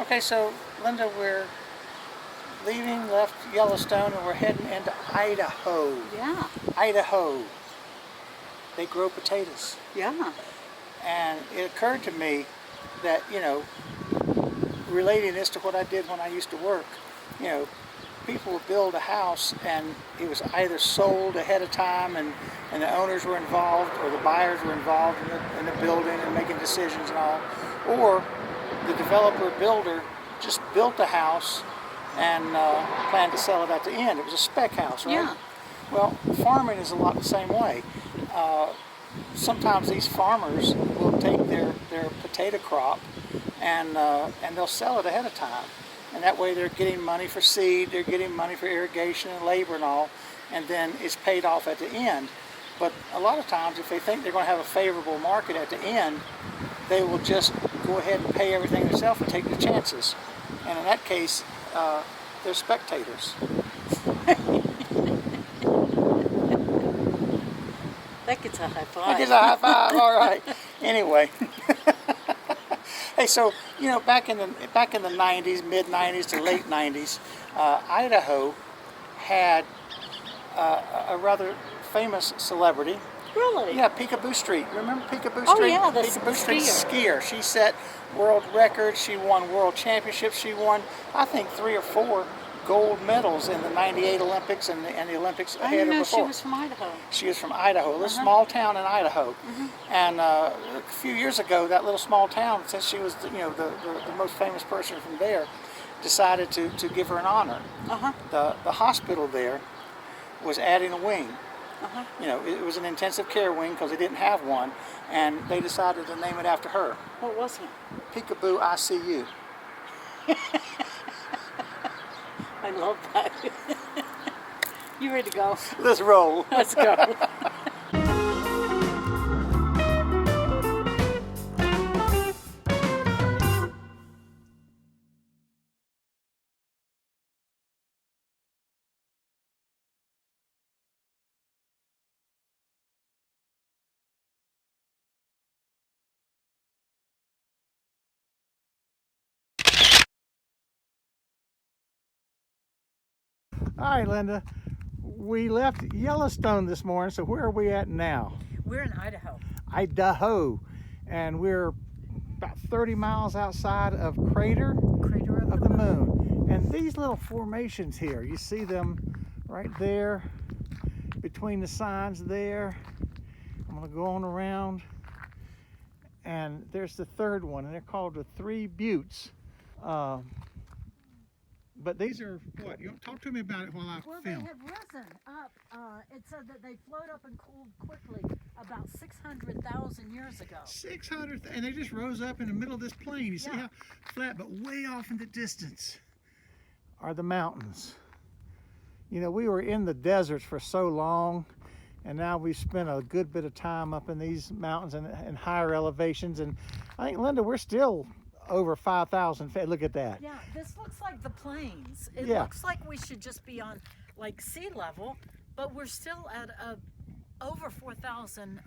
Okay, so Linda, we're left Yellowstone and we're heading into Idaho. Yeah. Idaho. They grow potatoes. Yeah. And it occurred to me that, relating this to what I did when I used to work, people would build a house and it was either sold ahead of time and the owners were involved or the buyers were involved in the building and making decisions and all, or the developer builder just built the house and planned to sell it at the end. It was a spec house, right? Yeah. Well, farming is a lot the same way. Sometimes these farmers will take their potato crop and they'll sell it ahead of time. And that way they're getting money for seed, they're getting money for irrigation and labor and all, and then it's paid off at the end. But a lot of times if they think they're going to have a favorable market at the end, they will just go ahead and pay everything themselves and take the chances. And in that case, they're spectators. That gets a high five. That gets a high five, all right. Anyway. Hey, so, back in the 90s, mid-90s to late 90s, Idaho had a rather famous celebrity. Really? Yeah, Peekaboo Street. Remember Peekaboo Street? Oh yeah, the Peekaboo Street skier. She set world records. She won world championships. She won, I think, 3 or 4 gold medals in the '98 Olympics and the Olympics I ahead didn't of know before. she was from Idaho. She is from Idaho, a little small town in Idaho. And a few years ago, that little small town, since she was the most famous person from there, decided to give her an honor. The hospital there was adding a wing. It was an intensive care wing because they didn't have one, and they decided to name it after her. What was it? Peekaboo ICU. I love that. You ready to go? Let's roll. Let's go. All right, Linda. We left Yellowstone this morning, so where are we at now? We're in Idaho. Idaho. And we're about 30 miles outside of Crater of the Moon. And these little formations here, you see them right there between the signs there. I'm going to go on around. And there's the third one, and they're called the Three Buttes. But these are what? You talk to me about it while I film. They have risen up. It said that they float up and cooled quickly about 600,000 years ago. 600, and they just rose up in the middle of this plain. You see how flat, but way off in the distance are the mountains. We were in the deserts for so long, and now we've spent a good bit of time up in these mountains and higher elevations. And I think, Linda, we're still over 5,000 feet. Look at that. Yeah, this looks like the plains. It looks like we should just be on like sea level, but we're still at over 4,000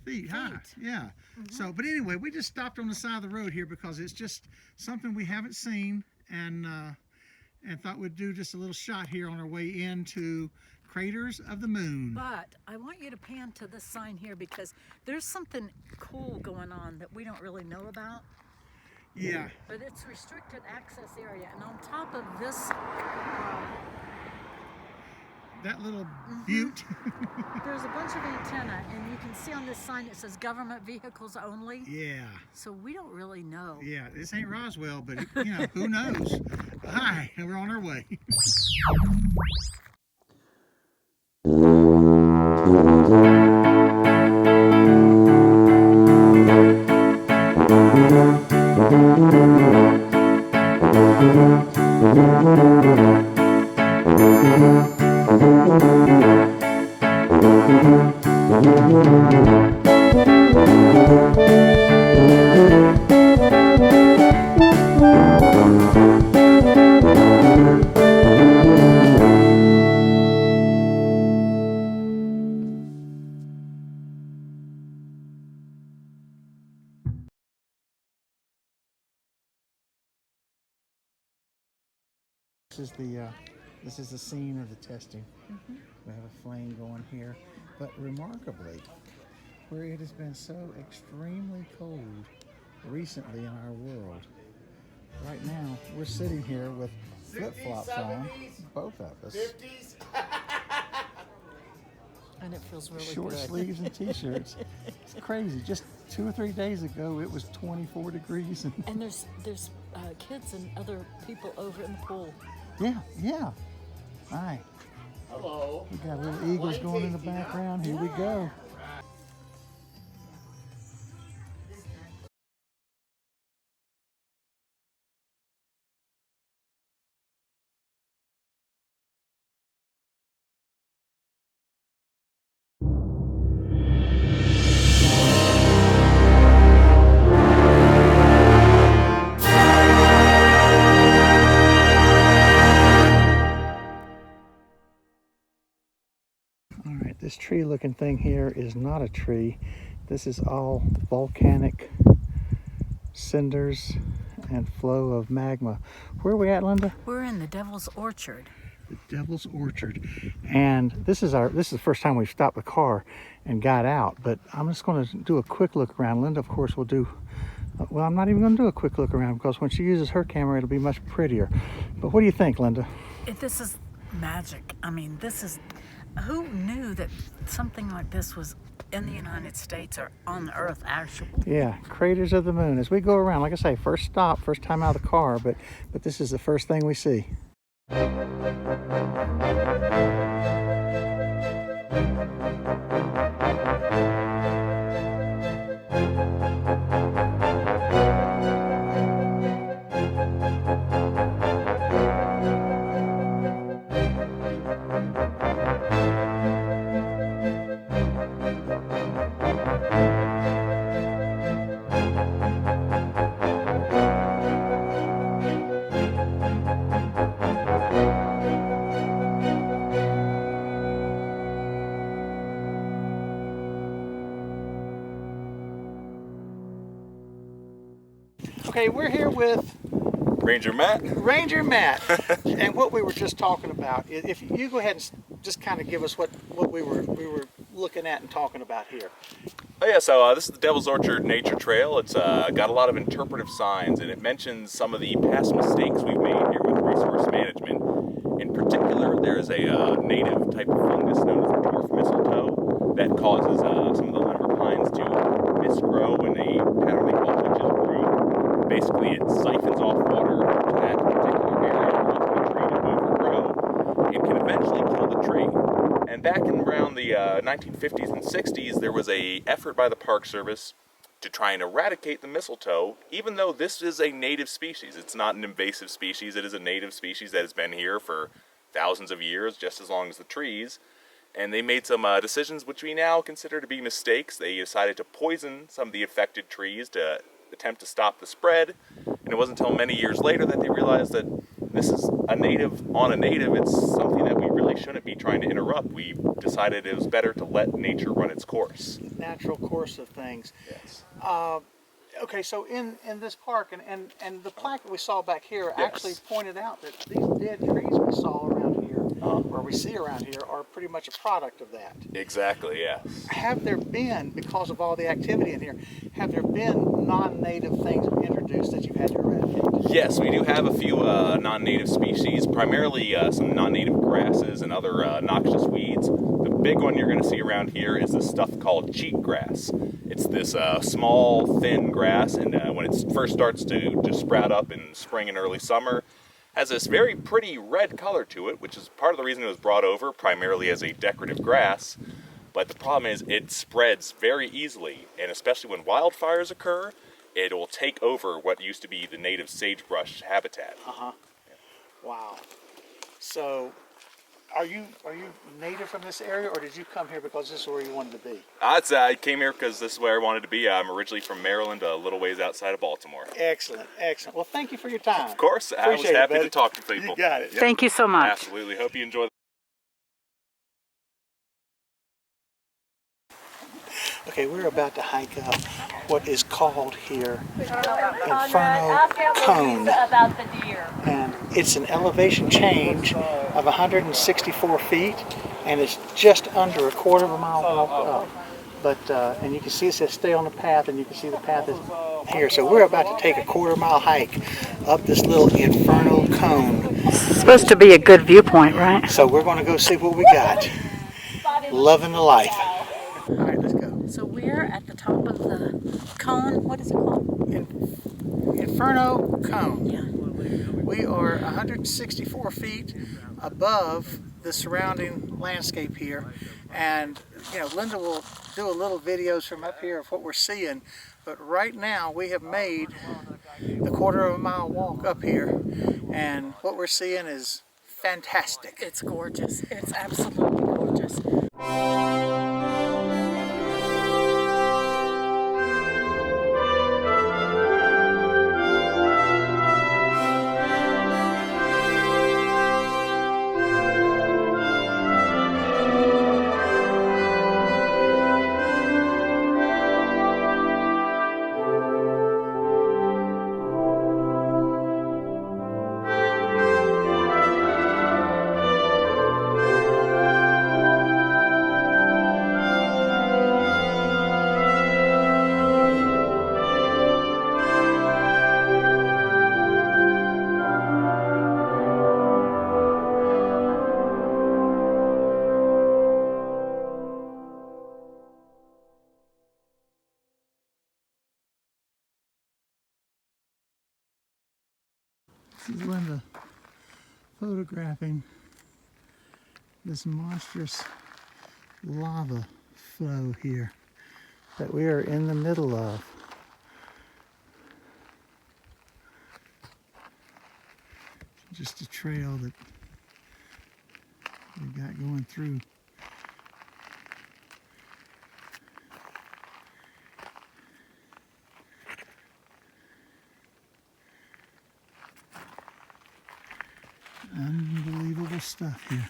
feet high. Yeah. So, but anyway, we just stopped on the side of the road here because it's just something we haven't seen, and thought we'd do just a little shot here on our way into Craters of the Moon. But I want you to pan to this sign here because there's something cool going on that we don't really know about. Yeah. But it's restricted access area, and on top of this that little butte. there's a bunch of antenna, and you can see on this sign it says government vehicles only. Yeah. So we don't really know. Yeah, this ain't Roswell, but who knows? Hi, and we're on our way. this is the scene of the testing. We have a flame going here, but remarkably, where it has been so extremely cold recently in our world, right now we're sitting here with flip-flops on, both of us. 50s. And it feels really Short good. sleeves and t-shirts. It's crazy. Just 2 or 3 days ago, it was 24 degrees. And there's kids and other people over in the pool. Yeah. Hi. Hello. We got little eagles going in the background. Here we go. All right, this tree looking thing here is not a tree. This is all volcanic cinders and flow of magma. Where are we at, Linda? We're in the Devil's Orchard. The Devil's Orchard. And this is the first time we've stopped the car and got out, but I'm just going to do a quick look around. Linda, of course, will do, well, I'm not even going to do a quick look around because when she uses her camera, it'll be much prettier. But what do you think, Linda? This is magic. I mean, who knew that something like this was in the United States or on the Earth, actually? Yeah, craters of the moon. As we go around, like I say, first time out of the car, but this is the first thing we see. Okay, we're here with Ranger Matt. And what we were just talking about, if you go ahead and just kind of give us what we were looking at and talking about here. Oh yeah, so this is the Devil's Orchard Nature Trail. It's got a lot of interpretive signs, and it mentions some of the past mistakes we've made here with resource management. In particular, there's a native type of fungus known as the dwarf mistletoe that causes some of the lumber pines to misgrow in a pattern they call witch's brew. Basically, it siphons off water to that particular area, causing the tree to overgrow, and can eventually kill the tree. And back in around the 1950s and 60s, there was an effort by the Park Service to try and eradicate the mistletoe, even though this is a native species. It's not an invasive species. It is a native species that has been here for thousands of years, just as long as the trees. And they made some decisions which we now consider to be mistakes. They decided to poison some of the affected trees to attempt to stop the spread. And it wasn't until many years later that they realized that this is a native on a native. It's something that we really shouldn't be trying to interrupt. We decided it was better to let nature run its course. Natural course of things. Yes. Okay, so in this park, and the plaque that we saw back here Yes. actually pointed out that these dead trees we saw around here, or we see around here, are pretty much a product of that. Exactly, yes. Have there been, because of all the activity in here, have there been non-native things introduced that you've had to eradicate? Yes, we do have a few non-native species, primarily some non-native grasses and other noxious weeds. The big one you're going to see around here is this stuff called cheatgrass. It's this small, thin grass, and when it first starts to just sprout up in spring and early summer, has this very pretty red color to it, which is part of the reason it was brought over, primarily as a decorative grass. But the problem is it spreads very easily, and especially when wildfires occur, it will take over what used to be the native sagebrush habitat. Wow. So, are you native from this area, or did you come here because this is where you wanted to be? I came here because this is where I wanted to be. I'm originally from Maryland, a little ways outside of Baltimore. Excellent, excellent. Well, thank you for your time. Of course, I was happy to talk to people. You got it. Yep. Thank you so much. Absolutely. Hope you enjoy. Okay, we're about to hike up what is called here Inferno Cone. And it's an elevation change of 164 feet, and it's just under a quarter of a mile walk up. But and you can see it says stay on the path, and you can see the path is here. So we're about to take a quarter-mile hike up this little Inferno Cone. It's supposed to be a good viewpoint, right? So we're going to go see what we got. Loving the life. All right, let's go. So we're at the top of the cone. What is it called? Inferno Cone. Yeah. We are 164 feet above the surrounding landscape here, and you know, Linda will do a little videos from up here of what we're seeing, but right now we have made the quarter of a mile walk up here, and what we're seeing is fantastic. It's gorgeous. It's absolutely gorgeous. This is Linda photographing this monstrous lava flow here that we are in the middle of. Just a trail that we got going through. Unbelievable stuff here.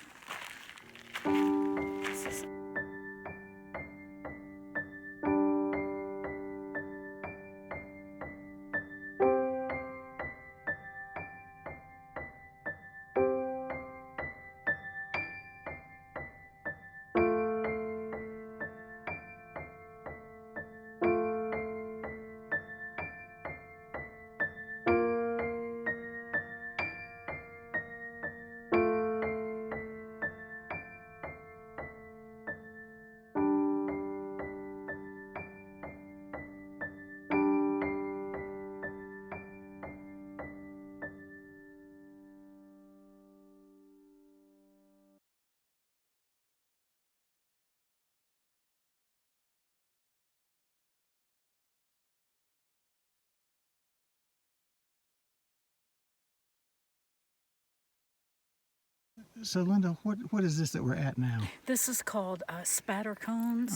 So Linda, what is this that we're at now? This is called spatter cones,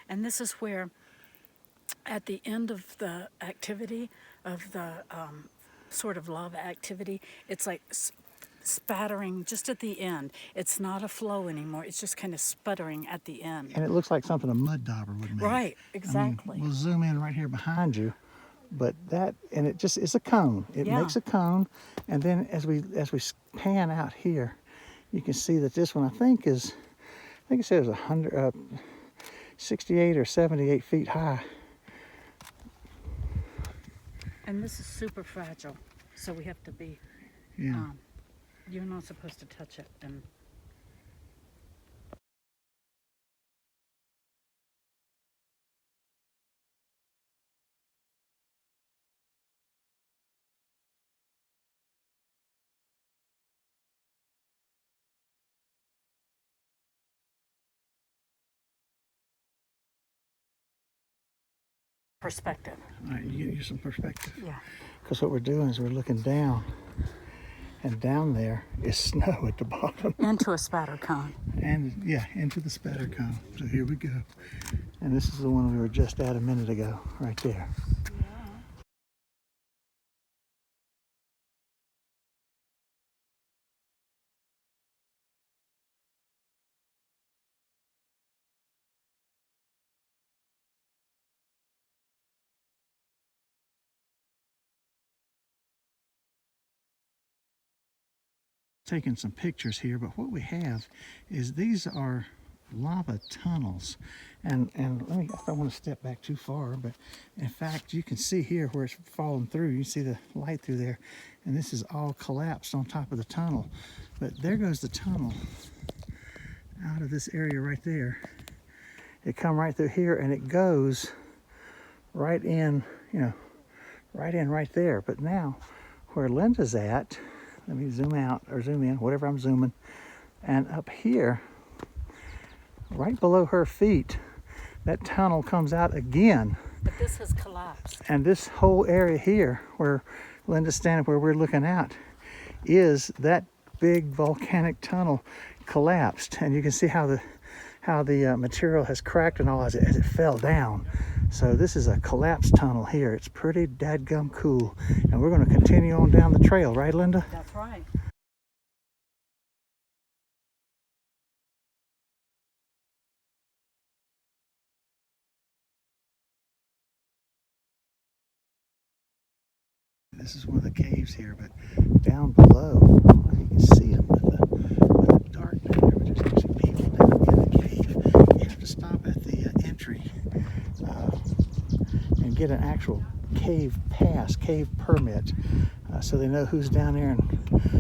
and this is where at the end of the activity, of the sort of lava activity, it's like spattering just at the end. It's not a flow anymore. It's just kind of sputtering at the end. And it looks like something a mud dauber would make. Right, exactly. I mean, we'll zoom in right here behind you, but that, and it's a cone. It makes a cone, and then as we pan out here, you can see that this one I think it says 68 or 78 feet high. And this is super fragile, so we have to be. You're not supposed to touch it, and perspective. All right, you get you some perspective. Yeah. Because what we're doing is we're looking down, and down there is snow at the bottom. Into a spatter cone. And yeah, into the spatter cone. So here we go. And this is the one we were just at a minute ago, right there. taking some pictures here, but what we have is these are lava tunnels. And let me, I don't want to step back too far, but in fact, you can see here where it's falling through. You see the light through there, and this is all collapsed on top of the tunnel. But there goes the tunnel out of this area right there. It come right through here, and it goes right in, you know, right there. But now, where Linda's at, let me zoom out or zoom in, whatever I'm zooming, and up here, right below her feet, that tunnel comes out again. But this has collapsed. And this whole area here, where Linda's standing, where we're looking out, is that big volcanic tunnel collapsed. And you can see how the material has cracked and all as it fell down. So this is a collapsed tunnel here. It's pretty dadgum cool. And we're going to continue on down the trail, right, Linda? That's right. This is one of the caves here, but down below, you can see them with the dark down there, but there's actually people down in the cave. You have to stop at the entry and get an actual cave pass, cave permit, so they know who's down there and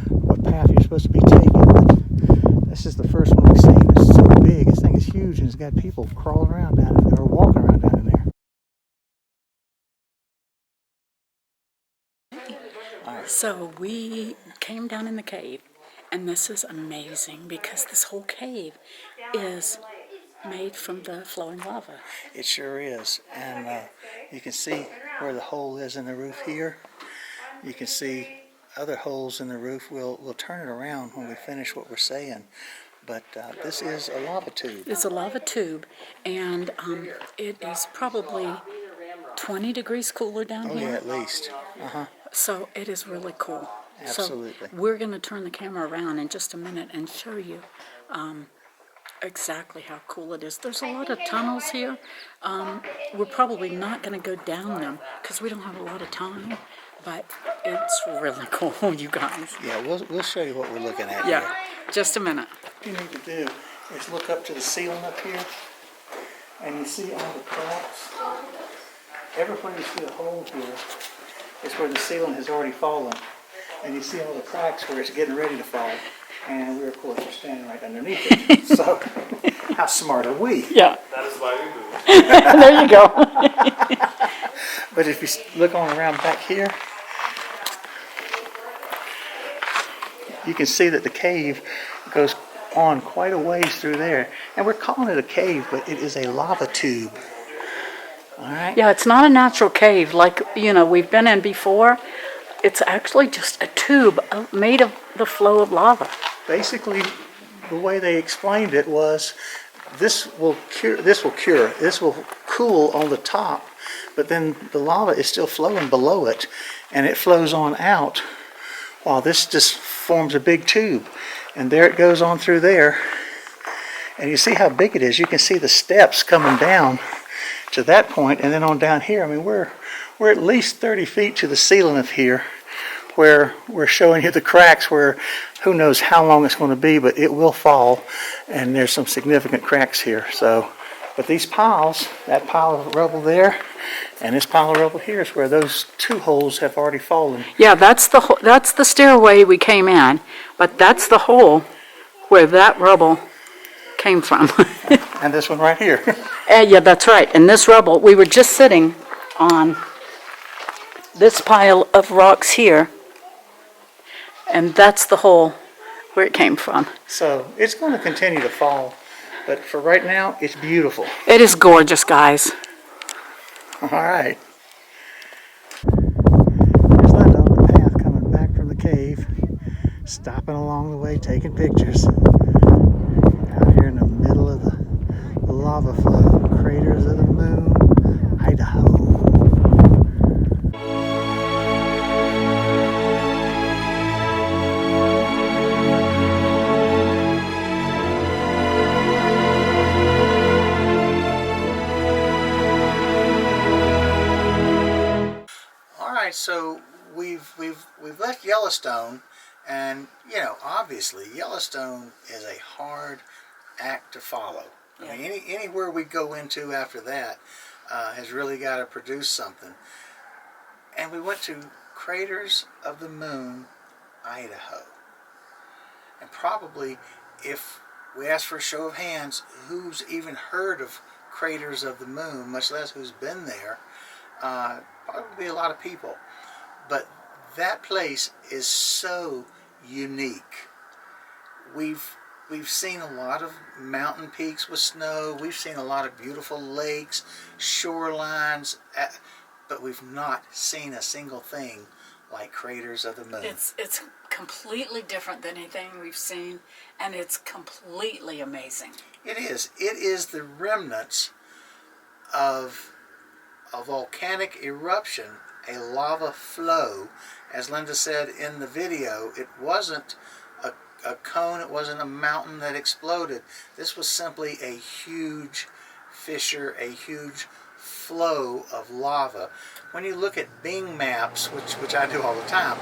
what path you're supposed to be taking. But this is the first one we've seen. It's so big. This thing is huge, and it's got people crawling around down in there or walking around down in there. So we came down in the cave, and this is amazing because this whole cave is made from the flowing lava. It sure is. And you can see where the hole is in the roof here. You can see other holes in the roof. We'll turn it around when we finish what we're saying. But this is a lava tube. It's a lava tube, and it is probably 20 degrees cooler down Oh here. yeah, at least. So it is really cool. Absolutely. So we're going to turn the camera around in just a minute and show you exactly how cool it is. There's a lot of tunnels here. We're probably not going to go down them because we don't have a lot of time, but it's really cool, you guys. Yeah, we'll show you what we're looking at Yeah, here. just a minute. What you need to do is look up to the ceiling up here, and you see all the cracks. Everywhere you see a hole here is where the ceiling has already fallen. And you see all the cracks where it's getting ready to fall. And we're, of course, standing right underneath it. So, how smart are we? Yeah. That is why we do it. There you go. But if you look on around back here, you can see that the cave goes on quite a ways through there. And we're calling it a cave, but it is a lava tube. All right? Yeah, it's not a natural cave like, we've been in before. It's actually just a tube made of the flow of lava. Basically, the way they explained it was this will cool on the top, but then the lava is still flowing below it, and it flows on out while this just forms a big tube. And there it goes on through there. And you see how big it is. You can see the steps coming down to that point, and then on down here. I mean, we're at least 30 feet to the ceiling of here, where we're showing you the cracks where who knows how long it's going to be, but it will fall, and there's some significant cracks here. So, but these piles, that pile of rubble there and this pile of rubble here is where those two holes have already fallen. Yeah, that's the stairway we came in, but that's the hole where that rubble came from. And this one right here. Yeah, that's right. And this rubble, we were just sitting on this pile of rocks here, and that's the hole where it came from. So it's going to continue to fall, but for right now, it's beautiful. It is gorgeous, guys. All right. There's Linda on the path coming back from the cave, stopping along the way, taking pictures. Out here in the middle of the lava flow, craters of the moon, Idaho. All right, so we've left Yellowstone, And, you know, obviously Yellowstone is a hard act to follow. I mean, anywhere we go into after that has really got to produce something. And we went to Craters of the Moon, Idaho. And probably, if we ask for a show of hands, who's even heard of Craters of the Moon, much less who's been there, probably a lot of people. But that place is so unique. We've seen a lot of mountain peaks with snow. We've seen a lot of beautiful lakes, shorelines, but we've not seen a single thing like Craters of the Moon. It's completely different than anything we've seen, and it's completely amazing. It is. It is the remnants of a volcanic eruption, a lava flow. As Linda said in the video, it wasn't a cone, it wasn't a mountain that exploded. This was simply a huge fissure, a huge flow of lava. When you look at Bing maps, which I do all the time,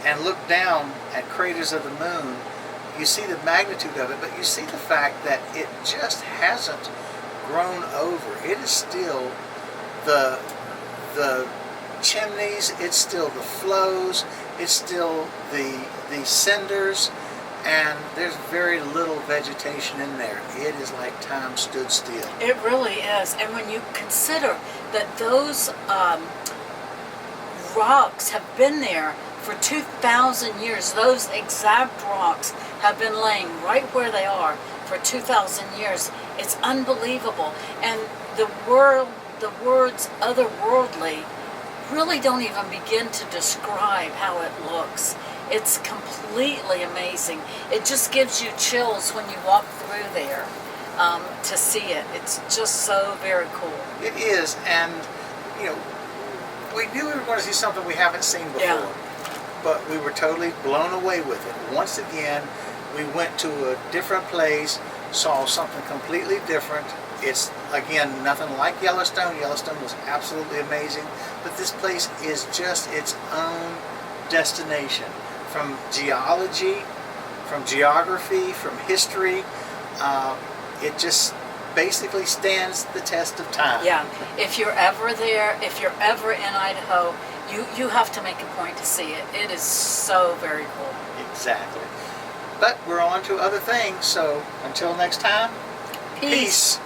and look down at Craters of the Moon, you see the magnitude of it, but you see the fact that it just hasn't grown over. It is still the chimneys, it's still the flows, it's still the cinders, and there's very little vegetation in there. It is like time stood still. It really is. And when you consider that those rocks have been there for 2,000 years, those exact rocks have been laying right where they are for 2,000 years, it's unbelievable. And the words otherworldly really don't even begin to describe how it looks. It's completely amazing. It just gives you chills when you walk through there to see it. It's just so very cool. It is, and you know, we knew we were going to see something we haven't seen before, but we were totally blown away with it. Once again, we went to a different place, saw something completely different. It's, again, nothing like Yellowstone. Yellowstone was absolutely amazing, but this place is just its own destination. From geology, from geography, from history, it just basically stands the test of time. Yeah, if you're ever there, if you're ever in Idaho, you have to make a point to see it. It is so very cool. Exactly. But we're on to other things, so until next time, peace.